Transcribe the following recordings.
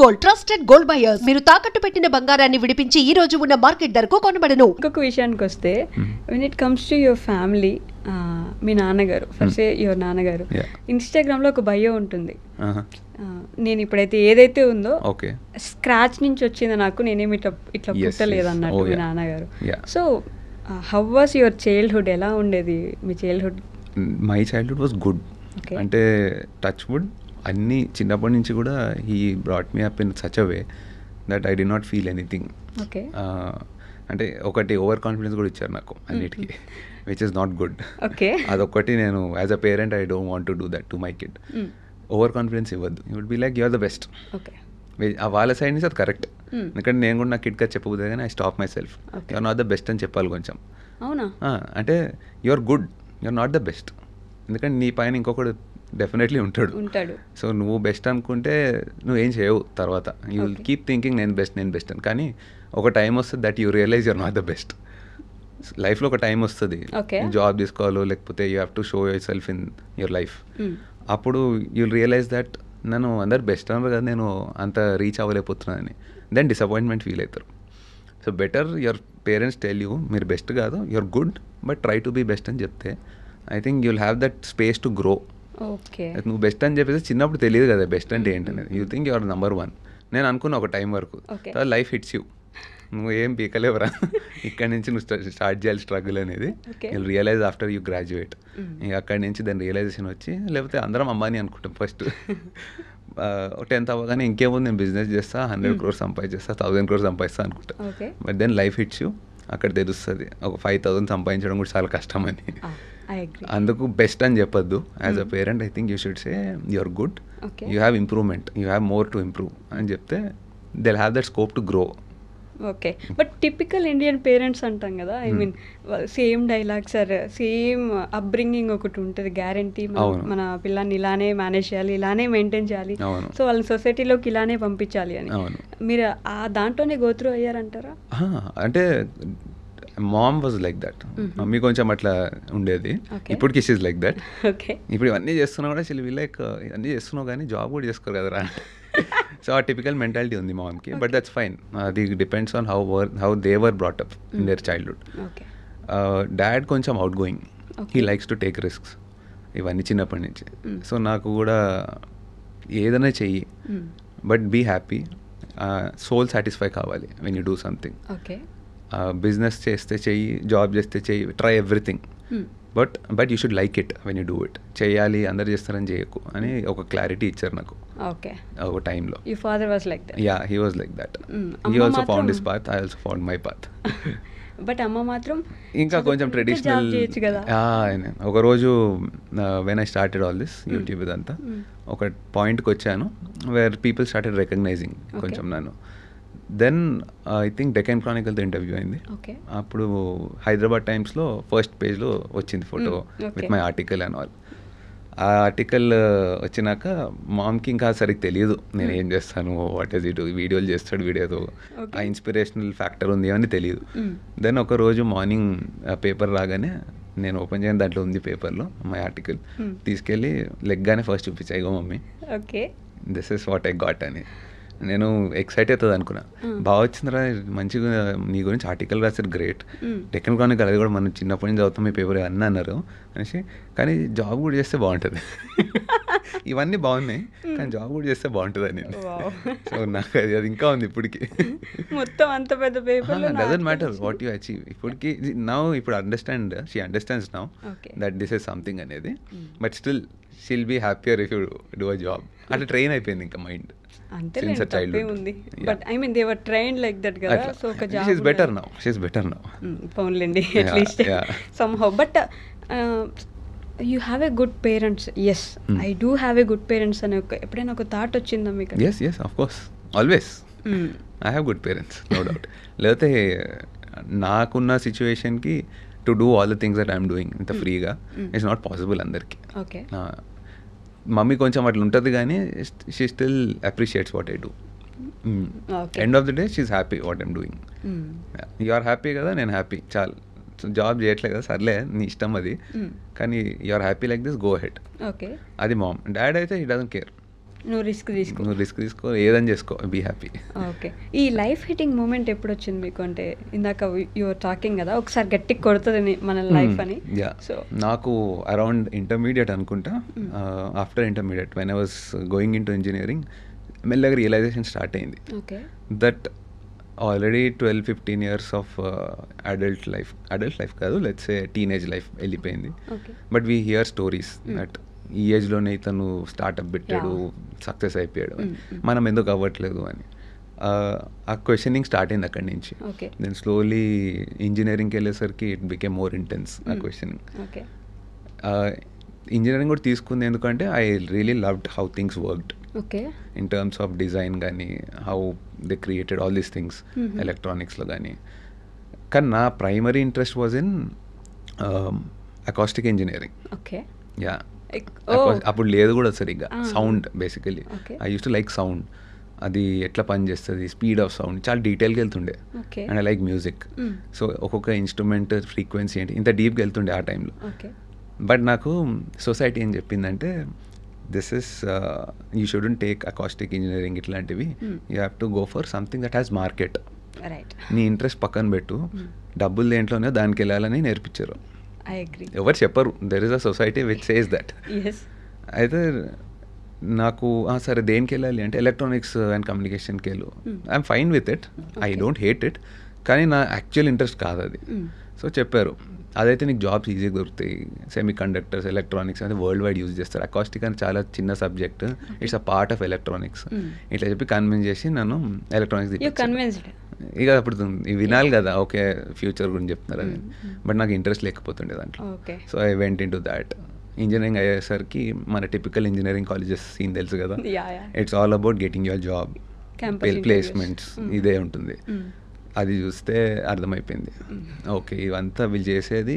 Gold trusted gold buyers. మీరు తాకట్టు పెట్టిన బంగారాన్ని విడిపించి ఈ రోజు ఉన్న మార్కెట్ ధరకు కొనబడను. ఇంకొక విషయానికి వస్తే when it comes to your family, మీ నాన్నగారు ఫర్ సే యువర్ నాన్నగారు ఇన్స్టాగ్రామ్ లో ఒక బయో ఉంటుంది. నేను ఇప్పుడైతే ఏదైతే ఉందో స్క్రాచ్ నుంచి వచ్చింది, నాకు నేనేమి ఇట్లా పుట్టలేదు అన్నట్టు మీ నాన్నగారు. So how was your childhood? ఎలా ఉండేది మీ childhood? My childhood was good. అంటే టచ్ వుడ్ అన్నీ చిన్నప్పటి నుంచి కూడా he brought me up in such a way that I did not feel anything. అంటే ఒకటి ఓవర్ కాన్ఫిడెన్స్ కూడా ఇచ్చారు నాకు అన్నిటికీ, విచ్ ఇస్ నాట్ గుడ్. అదొక్కటి నేను as a parent I don't want to do that to my kid. Over confidence ఇవ్వద్దు. You would be like you are the best. వాళ్ళ సైడ్ నుంచి అది కరెక్ట్. ఎందుకంటే నేను కూడా నా కిడ్గా చెప్పబోతే కానీ I stop myself. You are not the best అని చెప్పాలి కొంచెం. అంటే you are good, you are not the best. ఎందుకంటే నీ పైన ఇంకొకడు డెఫినెట్లీ ఉంటాడు. సో నువ్వు బెస్ట్ అనుకుంటే నువ్వేం చేయవు. తర్వాత యూ విల్ కీప్ థింకింగ్ నేను బెస్ట్ అని. కానీ ఒక టైం వస్తుంది that you realise you're not the best. లైఫ్లో ఒక టైం వస్తుంది, జాబ్ తీసుకోవాలో లేకపోతే you have to show yourself in your life. అప్పుడు యూ విల్ రియలైజ్ దట్ నన్ను అందరు బెస్ట్ అన్నారు కదా, నేను అంత రీచ్ అవ్వలేకపోతున్నానని. దెన్ డిసప్పాయింట్మెంట్ ఫీల్ అవుతారు. So better your parents tell you మీరు బెస్ట్ కాదు, you're good but try to be best అని చెప్తే I think you will have that space to grow. నువ్వు బెస్ట్ అని చెప్పేసి చిన్నప్పుడు తెలియదు కదా బెస్ట్ అంటే ఏంటనేది. You think your number one. నేను అనుకున్నా ఒక టైం వరకు. లైఫ్ హిట్స్ యూ, నువ్వు ఏం పీకలేవరా, ఇక్కడ నుంచి నువ్వు స్టార్ట్ చేయాలి స్ట్రగుల్ అనేది. You realise after you graduate. ఇక అక్కడి నుంచి దాని రియలైజేషన్ వచ్చి, లేకపోతే అందరం అమ్మాని అనుకుంటాం ఫస్ట్. 10th అవ్వగానే ఇంకేముంది నేను బిజినెస్ చేస్తా, 100 crores సంపాదించేస్తా, 1000 crores సంపాదిస్తా అనుకుంటా. But then life hits you, అక్కడ తెలుస్తుంది ఒక 5,000 సంపాదించడం కూడా చాలా కష్టం అని. అందుకు బెస్ట్ అని చెప్పొద్దు. As a parent I think you should say you're good, you have improvement, you have more to improve అని చెప్తే they will have that scope to grow. Okay, but typical Indian parents అంటాం కదా, I mean same dialogues are same upbringing ఒకటి ఉంటుంది, guarantee మన పిల్లాన్ని ఇలానే manage చేయాలి, ఇలానే మెయింటైన్ చేయాలి, సో వాళ్ళని సొసైటీలోకి ఇలానే పంపించాలి అని. మీరు ఆ దాంట్లోనే గో త్రూ అయ్యారంటారా? అంటే mom was like that. Mummy కొంచెం అట్లా ఉండేది. ఇప్పటికి షీజ్ లైక్ దట్. ఇప్పుడు ఇవన్నీ చేస్తున్నావు కూడా షీల్ బి లైక్ ఇవన్నీ చేస్తున్నావు కానీ జాబ్ కూడా చేసుకోరు కదరా. సో ఆ టిపికల్ మెంటాలిటీ ఉంది మామ్కి. But that's fine. అది depends on how they were brought up in their childhood. Dad కొంచెం outgoing, he likes to take risks, ఇవన్నీ చిన్నప్పటి నుంచి. సో నాకు కూడా ఏదైనా చెయ్యి but be happy, soul satisfy కావాలి when you do something. Business చేస్తే చెయ్యి, జాబ్ చేస్తే చెయ్యి, try everything, but you should like it when you do it. చేయాలి అందరు చేస్తారని చేయకు అని ఒక క్లారిటీ ఇచ్చారు నాకు ఒక టైంలో. Yeah, he was like that. He also found his path, I also found my path. But అమ్మ మాత్రం ఇంకా కొంచెం ట్రెడిషనల్. ఒక రోజు when I started all this YouTube ఇదంతా, ఒక పాయింట్కి వచ్చాను వేర్ పీపుల్ స్టార్టెడ్ రికగ్నైజింగ్ కొంచెం నన్ను. దెన్ ఐ థింక్ డెక్కన్ క్రానికల్తో ఇంటర్వ్యూ అయింది. అప్పుడు హైదరాబాద్ టైమ్స్లో ఫస్ట్ పేజ్లో వచ్చింది photo with my article and all. ఆ ఆర్టికల్ వచ్చినాక మామ్కి ఇంకా సరిగ్గా తెలియదు నేను ఏం చేస్తాను, వాట్ ఈస్ ఇట్, వీడియోలు చేస్తాడు, వీడియోతో ఆ ఇన్స్పిరేషనల్ ఫ్యాక్టర్ ఉంది అని తెలియదు. దెన్ ఒక రోజు మార్నింగ్ పేపర్ రాగానే నేను ఓపెన్ చేయని దాంట్లో ఉంది పేపర్లో మై ఆర్టికల్. తీసుకెళ్ళి లెగ్గానే ఫస్ట్ చూపించా, ఇగో mummy this is what I got అని. నేను ఎక్సైట్ అవుతుంది అనుకున్నా. బాగా వచ్చిందిరా, మంచిగా నీ గురించి ఆర్టికల్ రాశారు, గ్రేట్. డెక్కన్ క్రానికల్ అది కూడా మనం చిన్నప్పటి నుంచి చదువుతాం మీ పేపర్ అన్నీ అన్నారు అనేసి. కానీ జాబ్ కూడా చేస్తే బాగుంటుంది, ఇవన్నీ బాగున్నాయి కానీ జాబ్ కూడా చేస్తే బాగుంటుంది అని. సో నాకు అది ఇంకా ఉంది ఇప్పటికి. మొత్తం అంత పెద్ద paper doesn't matter what you achieve. ఇప్పటికి ఇప్పుడు understand, she understands now that this is something అనేది. But still she'll be happier if you do a job. అట్లా ట్రైన్ అయిపోయింది ఇంకా mind. But I mean they were trained like that కదా. So ఒక job she is better now, she is better now. పోన్లేండి at least somehow. But you have a good parents. Yes, I do have a good parents అని ఎప్పుడైనా ఒక thought వచ్చిందా మీకు? Yes of course, always I have good parents, no doubt. లేకపోతే నాకున్న సిచ్యువేషన్కి to do all the things that I'm doing ఇంత ఫ్రీగా ఇట్స్ నాట్ పాసిబుల్ అందరికీ. మమ్మీ కొంచెం అట్లా ఉంటుంది కానీ she still appreciates what I do. End of the day she is happy what I'm doing. You are happy కదా, నేను happy, చాలు. జాబ్ చేయట్లేదు కదా, సర్లే నీ ఇష్టం అది, కానీ you are happy like this, go head. అది మామ్. డాడ్ అయితే హీ డజంట్ కేర్. నువ్వు రిస్క్ తీసుకో, ఏదని చేసుకో, బీ హ్యాపీ. ఓకే. ఈ లైఫ్ హిట్టింగ్ మూమెంట్ ఎప్పుడు వచ్చింది మీకు? అంటే ఇందాక యువర్ టాకింగ్ కదా ఒకసారి గట్టిగా కొడుతుంది మన లైఫ్ అని. సో నాకు అరౌండ్ ఇంటర్మీడియట్ అనుకుంటా, after intermediate when I was going in to engineering మెల్లగా రియలైజేషన్ స్టార్ట్ అయింది that already 12-15 years of adult life కాదు, లెట్స్ సే టీనేజ్ లైఫ్ వెళ్ళిపోయింది. But we here stories that ఈ ఏజ్లోనే ఇతను స్టార్ట్అప్ పెట్టాడు, సక్సెస్ అయిపోయాడు, మనం ఎందుకు అవ్వట్లేదు అని. ఆ క్వశ్చనింగ్ స్టార్ట్ అయింది అక్కడి నుంచి. దెన్ స్లోలీ ఇంజనీరింగ్కి వెళ్ళేసరికి ఇట్ బికేమ్ మోర్ ఇంటెన్స్ ఆ క్వశ్చనింగ్. ఇంజనీరింగ్ కూడా తీసుకుంది ఎందుకంటే I really loved how things worked in terms of design కానీ, how they created all these things ఎలక్ట్రానిక్స్లో కానీ. కానీ నా primary interest was in acoustic engineering. Yeah, అప్పుడు లేదు కూడా సరిగ్గా sound. Basically I use to like sound, అది ఎట్లా పనిచేస్తుంది, స్పీడ్ ఆఫ్ సౌండ్, చాలా డీటెయిల్గా వెళ్తుండే. And I like music, so ఒక్కొక్క ఇన్స్ట్రుమెంట్ ఫ్రీక్వెన్సీ ఏంటి ఇంత డీప్గా వెళ్తుండే ఆ టైంలో. బట్ నాకు సొసైటీ ఏం చెప్పిందంటే this is you shouldn't take acoustic engineering ఇట్లాంటివి, you have to go for something that has market. నీ ఇంట్రెస్ట్ పక్కన పెట్టు, డబ్బులు దేంట్లోనే దానికి వెళ్ళాలని నేర్పించారు. ఎవరు చెప్పరు, there is a society which says that. అయితే నాకు సరే దేనికి వెళ్ళాలి అంటే ఎలక్ట్రానిక్స్ అండ్ కమ్యూనికేషన్కి వెళ్ళు, I'm fine with it, I don't hate it, కానీ నా యాక్చువల్ ఇంట్రెస్ట్ కాదు అది. సో చెప్పారు అదైతే నీకు జాబ్స్ ఈజీగా దొరుకుతాయి, సెమీ కండక్టర్స్ ఎలక్ట్రానిక్స్ అంటే వరల్డ్ వైడ్ యూజ్ చేస్తారు, అకాస్టిక్ అని చాలా చిన్న subject, it's a part of electronics ఇట్లా చెప్పి కన్విన్స్ చేసి నన్ను ఎలక్ట్రానిక్స్. ఇక అప్పుడు వినాలి కదా, ఓకే ఫ్యూచర్ గురించి చెప్తున్నారు అని. బట్ నాకు ఇంట్రెస్ట్ లేకపోతుండే దాంట్లో. So I went in to that. Engineering అయ్యేసరికి మన టిపికల్ ఇంజనీరింగ్ కాలేజెస్ సీన్ తెలుసు కదా, it's all about getting your job, placements, ఇదే ఉంటుంది. అది చూస్తే అర్థమైపోయింది, ఓకే ఇవంతా వీళ్ళు చేసేది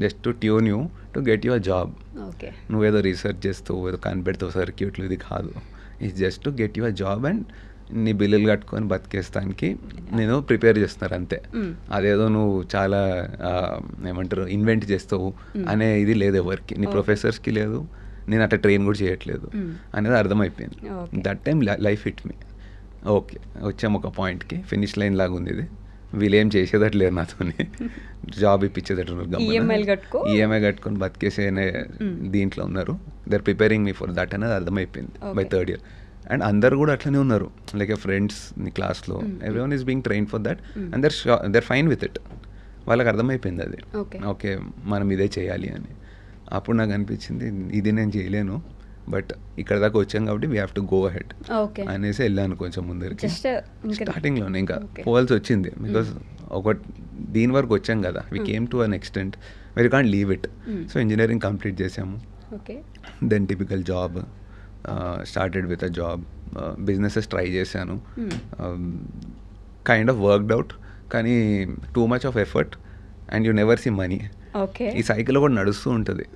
just to tune you to get your job. నువ్వేదో రీసెర్చ్ చేస్తావు, ఏదో కనిపెడతావు సర్క్యూట్లు, ఇది కాదు, it's just to get your job and నీ బిల్లులు కట్టుకొని బతికేస్తానికి నేను ప్రిపేర్ చేస్తున్నారు అంతే. అదేదో నువ్వు చాలా ఏమంటారు ఇన్వెంట్ చేస్తావు అనే ఇది లేదు ఎవరికి, నీ ప్రొఫెసర్స్కి లేదు, నేను అట్లా ట్రైన్ కూడా చేయట్లేదు అనేది అర్థమైపోయింది. That time life hit me. Okay వచ్చాము ఒక పాయింట్కి, ఫినిష్ లైన్ లాగా ఉంది ఇది, వీళ్ళేం చేసేదట్టు లేరు నాతోని, జాబ్ ఇప్పించేదట్టున్నారు, ఈఎంఐ కట్టుకొని బతికేసే దీంట్లో ఉన్నారు. They are preparing me for that అనేది అర్థమైపోయింది బై థర్డ్ ఇయర్. అండ్ అందరు కూడా అట్లనే ఉన్నారు, లైక్ ఫ్రెండ్స్ నీ క్లాస్లో everyone is being train for that and they're fine with it. వాళ్ళకి అర్థమైపోయింది అది, ఓకే మనం ఇదే చేయాలి అని. అప్పుడు నాకు అనిపించింది ఇది నేను చేయలేను, బట్ ఇక్కడ దాకా వచ్చాం కాబట్టి we have to go ahead అనేసి వెళ్ళాను కొంచెం ముందరికి. స్టార్టింగ్లోనే ఇంకా పోవాల్సి వచ్చింది, బికాస్ ఒక దీని వరకు వచ్చాం కదా, we came to an extent very can't leave it. So engineering complete చేసాము, then typical job, started with a job, businesses try చేశాను, కైండ్ ఆఫ్ వర్క్డ్ అవుట్, కానీ too much of effort and you never see money. ఈ cycle కూడా నడుస్తూ ఉంటుంది.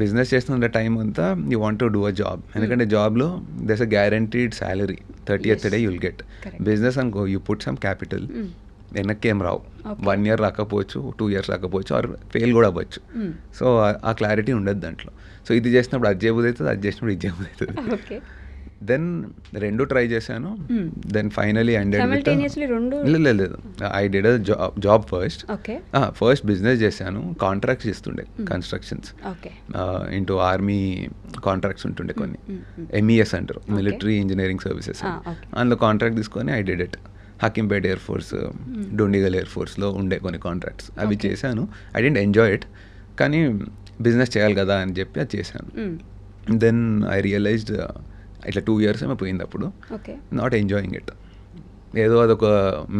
Business చేస్తున్న time అంతా you want to do a job, ఎందుకంటే జాబ్లో there's a guaranteed salary, 30th day you'll get. Business అనుకో యూ పుట్ సమ్ క్యాపిటల్, వెనక్కి ఏం రావు, 1 year రాకపోవచ్చు, 2 years రాకపోవచ్చు, ఆర్ ఫెయిల్ కూడా అవ్వచ్చు. సో ఆ క్లారిటీ ఉండదు దాంట్లో. సో ఇది చేసినప్పుడు అది చేయబుద్ధి అవుతుంది, అది చేసినప్పుడు ఇది చేయబుద్ధి అవుతుంది. దెన్ రెండు ట్రై చేశాను, దెన్ ఫైనలీ లేదు I did a job first business చేశాను, కాంట్రాక్ట్స్ ఇస్తుండే కన్స్ట్రక్షన్స్ ఇంటూ ఆర్మీ కాంట్రాక్ట్స్ ఉంటుండే కొన్ని, MES అంటారు, మిలిటరీ ఇంజనీరింగ్ సర్వీసెస్. అందులో కాంట్రాక్ట్ తీసుకొని I did it. Hakimpet air force, Dundigal air ఫోర్స్లో ఉండే కొన్ని కాంట్రాక్ట్స్, అవి చేశాను. ఐ డెంట్ ఎంజాయ్ ఇట్, కానీ బిజినెస్ చేయాలి కదా అని చెప్పి అది చేశాను. దెన్ ఐ రియలైజ్డ్ ఇట్లా 2 years ఏమో పోయింది అప్పుడు, నాట్ ఎంజాయింగ్ ఇట్, ఏదో అదొక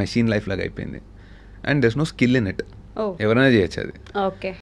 మెషిన్ లైఫ్ లాగా అయిపోయింది. And there's no skill in it, ఎవరైనా చేయొచ్చు అది.